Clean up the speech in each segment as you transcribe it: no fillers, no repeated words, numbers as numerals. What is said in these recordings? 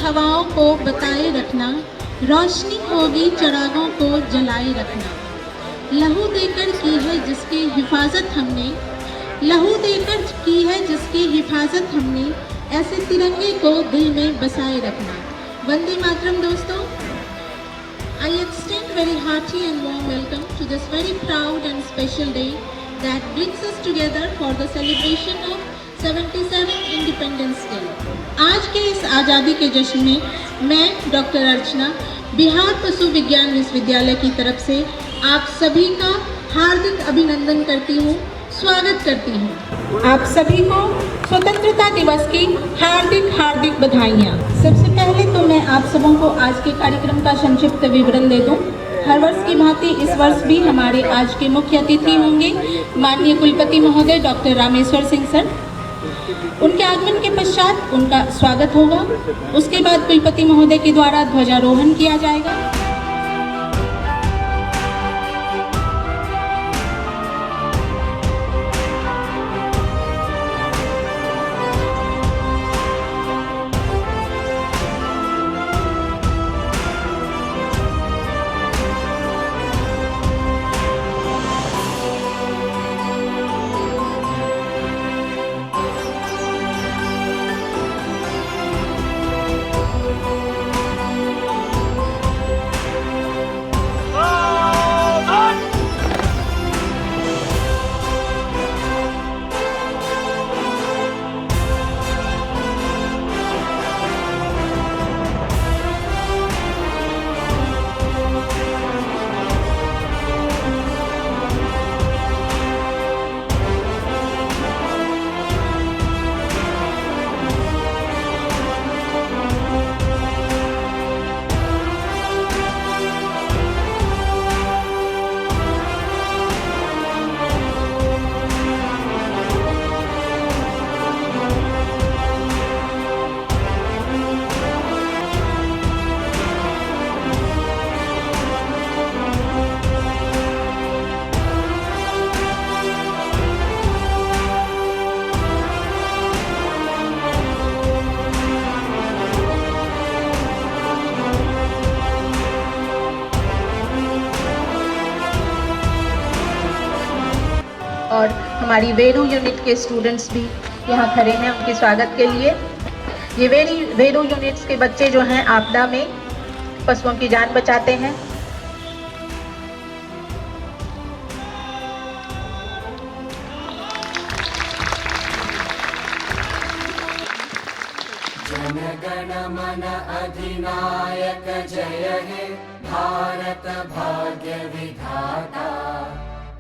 हवाओं को बताए रखना, रोशनी होगी चिरागों को जलाए रखना। लहू देकर की है जिसकी हिफाजत हमने, लहू देकर की है जिसकी हिफाजत हमने, ऐसे तिरंगे को दिल में बसाए रखना। वंदे मातरम दोस्तों। I extend very hearty and warm welcome to this very proud and special day that brings us together for the celebration of 77th Independence Day. आज के इस आज़ादी के जश्न में मैं डॉक्टर अर्चना बिहार पशु विज्ञान विश्वविद्यालय की तरफ से आप सभी का हार्दिक अभिनंदन करती हूँ, स्वागत करती हूँ। आप सभी को स्वतंत्रता दिवस की हार्दिक हार्दिक बधाइयाँ। सबसे पहले तो मैं आप सबों को आज के कार्यक्रम का संक्षिप्त विवरण दे दूँ। हर वर्ष की भांति इस वर्ष भी हमारे आज के मुख्य अतिथि होंगे माननीय कुलपति महोदय डॉक्टर रामेश्वर सिंह सर। उनके आगमन के पश्चात उनका स्वागत होगा। उसके बाद कुलपति महोदय के द्वारा ध्वजारोहण किया जाएगा। और हमारी वेरू यूनिट के स्टूडेंट्स भी यहाँ खड़े हैं उनके स्वागत के लिए। ये वेरू यूनिट्स के बच्चे जो हैं आपदा में पशुओं की जान बचाते हैं। जन गण मन अधिनायक जय हे भारत भाग्य विधाता।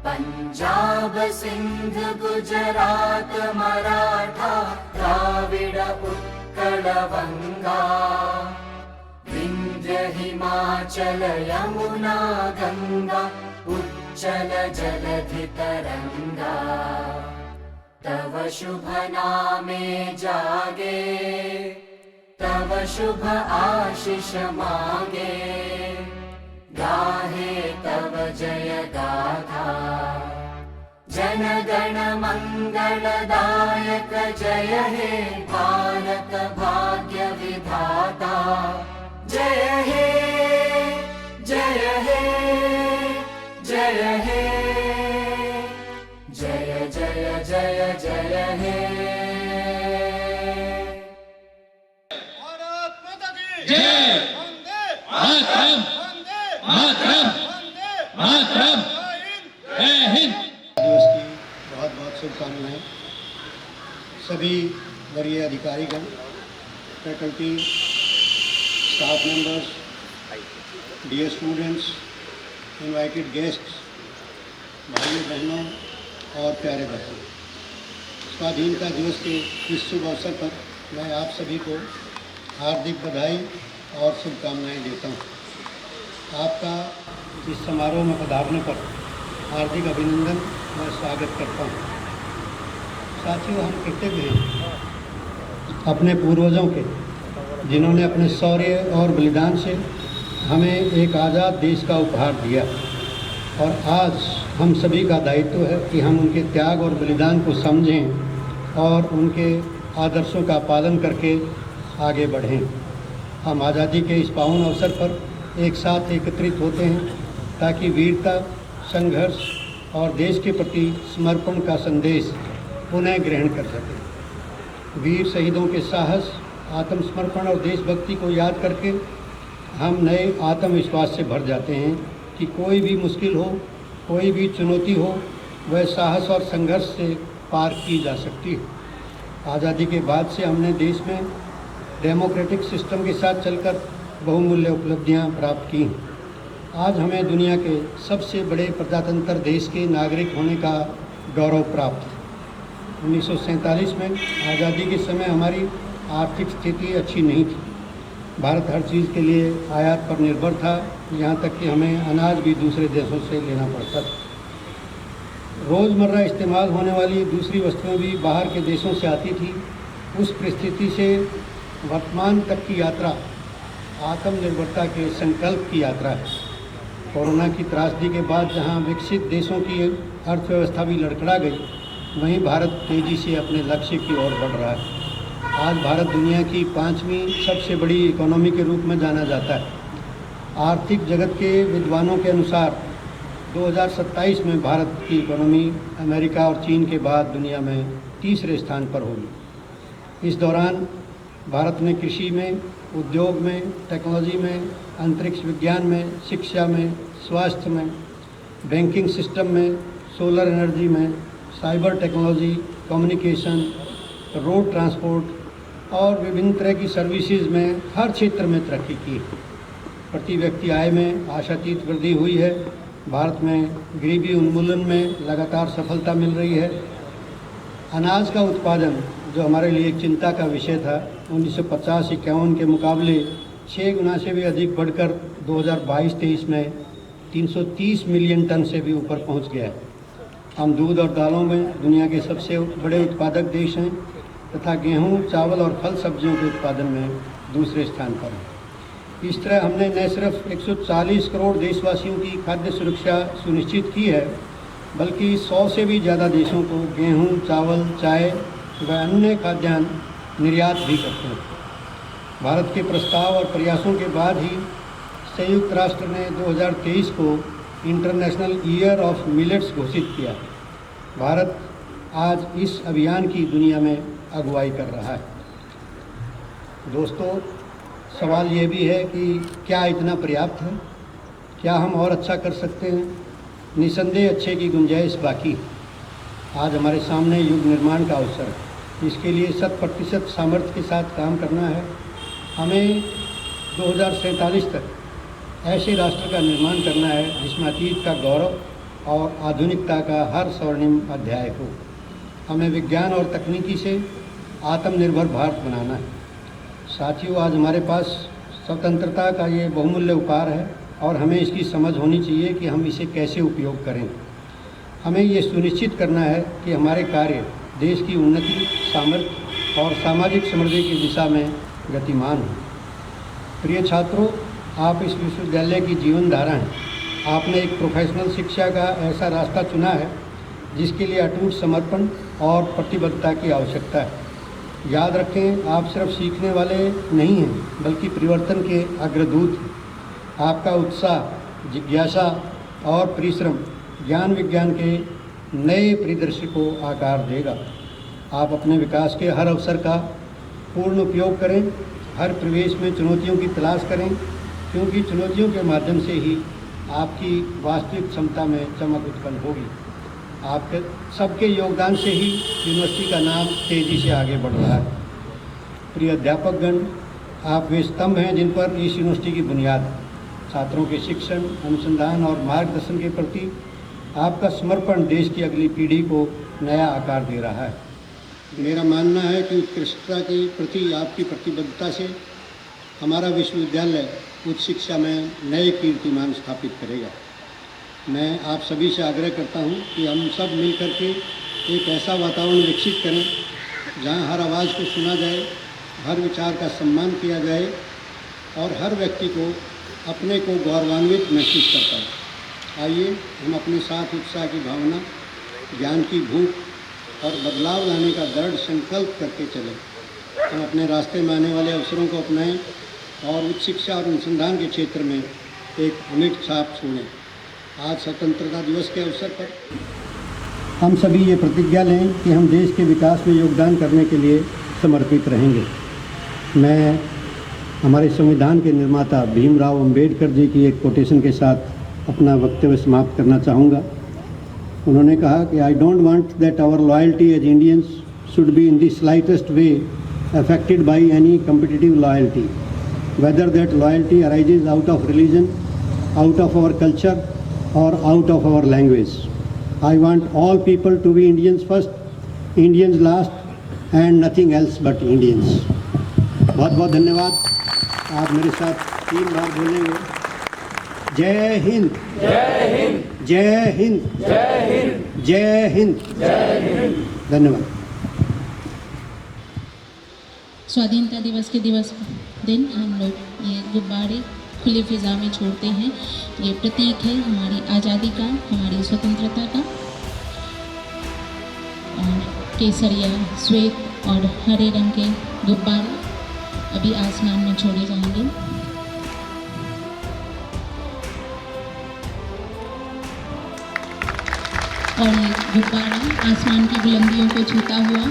पंजाब सिंध गुजरात मराठा द्राविड़ उत्कल बंगा। विंध्य हिमाचल यमुना गंगा उच्चल जलधि तरंगा। तव शुभ नामे जागे, तव शुभ आशीष मांगे। गाहे तव जय गाथा, जन गण मंगलदायक जय हे भारत भाग्य विधाता। जय हे जय हे जय हे जय जय जय जय हे। भारत माता की जय। मातरम मातरम मातरम। जय हिंद। दिवस की बहुत बहुत शुभकामनाएं। सभी वरीय अधिकारीगण, faculty, staff members, dear students, invited guests, भाइयों बहनों और प्यारे बच्चों, स्वाधीनता दिवस के इस शुभ अवसर पर मैं आप सभी को हार्दिक बधाई और शुभकामनाएं देता हूं। आपका इस समारोह में पधारने पर हार्दिक अभिनंदन और स्वागत करता हूँ। साथियों, हम कृतज्ञ हैं अपने पूर्वजों के, जिन्होंने अपने शौर्य और बलिदान से हमें एक आज़ाद देश का उपहार दिया। और आज हम सभी का दायित्व है कि हम उनके त्याग और बलिदान को समझें और उनके आदर्शों का पालन करके आगे बढ़ें। हम आज़ादी के इस पावन अवसर पर एक साथ एकत्रित होते हैं ताकि वीरता, संघर्ष और देश के प्रति समर्पण का संदेश पुनः ग्रहण कर सकें। वीर शहीदों के साहस, आत्मसमर्पण और देशभक्ति को याद करके हम नए आत्मविश्वास से भर जाते हैं कि कोई भी मुश्किल हो, कोई भी चुनौती हो, वह साहस और संघर्ष से पार की जा सकती है। आज़ादी के बाद से हमने देश में डेमोक्रेटिक सिस्टम के साथ चलकर बहुमूल्य उपलब्धियां प्राप्त की हैं। आज हमें दुनिया के सबसे बड़े प्रजातंत्र देश के नागरिक होने का गौरव प्राप्त है। 1947 में आज़ादी के समय हमारी आर्थिक स्थिति अच्छी नहीं थी। भारत हर चीज़ के लिए आयात पर निर्भर था, यहाँ तक कि हमें अनाज भी दूसरे देशों से लेना पड़ता था। रोज़मर्रा इस्तेमाल होने वाली दूसरी वस्तुएं भी बाहर के देशों से आती थी। उस परिस्थिति से वर्तमान तक की यात्रा आत्मनिर्भरता के संकल्प की यात्रा है। कोरोना की त्रासदी के बाद जहां विकसित देशों की अर्थव्यवस्था भी लड़खड़ा गई, वहीं भारत तेज़ी से अपने लक्ष्य की ओर बढ़ रहा है। आज भारत दुनिया की 5वीं सबसे बड़ी इकोनॉमी के रूप में जाना जाता है। आर्थिक जगत के विद्वानों के अनुसार 2027 में भारत की इकोनॉमी अमेरिका और चीन के बाद दुनिया में तीसरे स्थान पर होगी। इस दौरान भारत ने कृषि में, उद्योग में, टेक्नोलॉजी में, अंतरिक्ष विज्ञान में, शिक्षा में, स्वास्थ्य में, बैंकिंग सिस्टम में, सोलर एनर्जी में, cyber technology, communication, road transport और विभिन्न तरह की सर्विसेज में हर क्षेत्र में तरक्की की। प्रति व्यक्ति आय में आशातीत वृद्धि हुई है। भारत में गरीबी उन्मूलन में लगातार सफलता मिल रही है। अनाज का उत्पादन, जो हमारे लिए एक चिंता का विषय था, 1950-51 के मुकाबले 6 गुना से भी अधिक बढ़कर 2022-23 में 330 मिलियन टन से भी ऊपर पहुंच गया है। हम दूध और दालों में दुनिया के सबसे बड़े उत्पादक देश हैं तथा गेहूं, चावल और फल सब्जियों के उत्पादन में दूसरे स्थान पर हैं। इस तरह हमने न सिर्फ 140 करोड़ देशवासियों की खाद्य सुरक्षा सुनिश्चित की है, बल्कि 100 से भी ज़्यादा देशों को गेहूं, चावल, चाय व अन्य खाद्यान्न निर्यात भी करते हैं। भारत के प्रस्ताव और प्रयासों के बाद ही संयुक्त राष्ट्र ने 2023 को इंटरनेशनल ईयर ऑफ मिलेट्स घोषित किया। भारत आज इस अभियान की दुनिया में अगुवाई कर रहा है। दोस्तों, सवाल ये भी है कि क्या इतना पर्याप्त है? क्या हम और अच्छा कर सकते हैं? निसंदेह अच्छे की गुंजाइश बाकी है। आज हमारे सामने युग निर्माण का अवसर है। इसके लिए 100% सामर्थ्य के साथ काम करना है। हमें 2047 तक ऐसे राष्ट्र का निर्माण करना है जिसमें अतीत का गौरव और आधुनिकता का हर स्वर्णिम अध्याय हो। हमें विज्ञान और तकनीकी से आत्मनिर्भर भारत बनाना है। साथियों, आज हमारे पास स्वतंत्रता का ये बहुमूल्य उपहार है और हमें इसकी समझ होनी चाहिए कि हम इसे कैसे उपयोग करें। हमें ये सुनिश्चित करना है कि हमारे कार्य देश की उन्नति, सामर्थ्य और सामाजिक समृद्धि की दिशा में गतिमान हो। प्रिय छात्रों, आप इस विश्वविद्यालय की जीवन धारा हैं। आपने एक प्रोफेशनल शिक्षा का ऐसा रास्ता चुना है जिसके लिए अटूट समर्पण और प्रतिबद्धता की आवश्यकता है। याद रखें, आप सिर्फ सीखने वाले नहीं हैं, बल्कि परिवर्तन के अग्रदूत हैं। आपका उत्साह, जिज्ञासा और परिश्रम ज्ञान विज्ञान के नए परिदृश्य को आकार देगा। आप अपने विकास के हर अवसर का पूर्ण उपयोग करें। हर प्रवेश में चुनौतियों की तलाश करें, क्योंकि चुनौतियों के माध्यम से ही आपकी वास्तविक क्षमता में चमक उत्पन्न होगी। आपके सबके योगदान से ही यूनिवर्सिटी का नाम तेज़ी से आगे बढ़ रहा है। प्रिय अध्यापकगण, आप वे स्तंभ हैं जिन पर इस यूनिवर्सिटी की बुनियाद है। छात्रों के शिक्षण, अनुसंधान और मार्गदर्शन के प्रति आपका समर्पण देश की अगली पीढ़ी को नया आकार दे रहा है। मेरा मानना है कि उत्कृष्टता के प्रति आपकी प्रतिबद्धता से हमारा विश्वविद्यालय उच्च शिक्षा में नए कीर्तिमान स्थापित करेगा। मैं आप सभी से आग्रह करता हूं कि हम सब मिलकर के एक ऐसा वातावरण विकसित करें जहां हर आवाज़ को सुना जाए, हर विचार का सम्मान किया जाए और हर व्यक्ति को अपने को गौरवान्वित महसूस करता है। आइए हम अपने साथ उत्साह की भावना, ज्ञान की भूख और बदलाव लाने का दृढ़ संकल्प करके चलें। हम अपने रास्ते में आने वाले अवसरों को अपनाएं और उच्च शिक्षा और अनुसंधान के क्षेत्र में एक अमिट छाप छोड़ें। आज स्वतंत्रता दिवस के अवसर पर हम सभी ये प्रतिज्ञा लें कि हम देश के विकास में योगदान करने के लिए समर्पित रहेंगे। मैं हमारे संविधान के निर्माता भीमराव अंबेडकर जी की एक कोटेशन के साथ अपना वक्तव्य समाप्त करना चाहूँगा। उन्होंने कहा कि I don't want that our loyalty as Indians should be in the slightest way affected by any competitive loyalty, whether that loyalty arises out of religion, out of our culture और out of our language. I want all people to be Indians first, Indians last and nothing else but Indians. बहुत बहुत धन्यवाद। आप मेरे साथ 3 बार बोलेंगे। जय हिंद, जय हिंद, जय हिंद, जय हिंद, जय हिंद, जय हिंद। धन्यवाद। स्वाधीनता दिवस के दिन हम लोग ये गुब्बारे खुली फिजा में छोड़ते हैं। ये प्रतीक है हमारी आज़ादी का, हमारी स्वतंत्रता का। और केसरिया, श्वेत और हरे रंग के गुब्बारे अभी आसमान में छोड़े जाएंगे। और ये गुब्बारा आसमान की बुलंदियों को छूता हुआ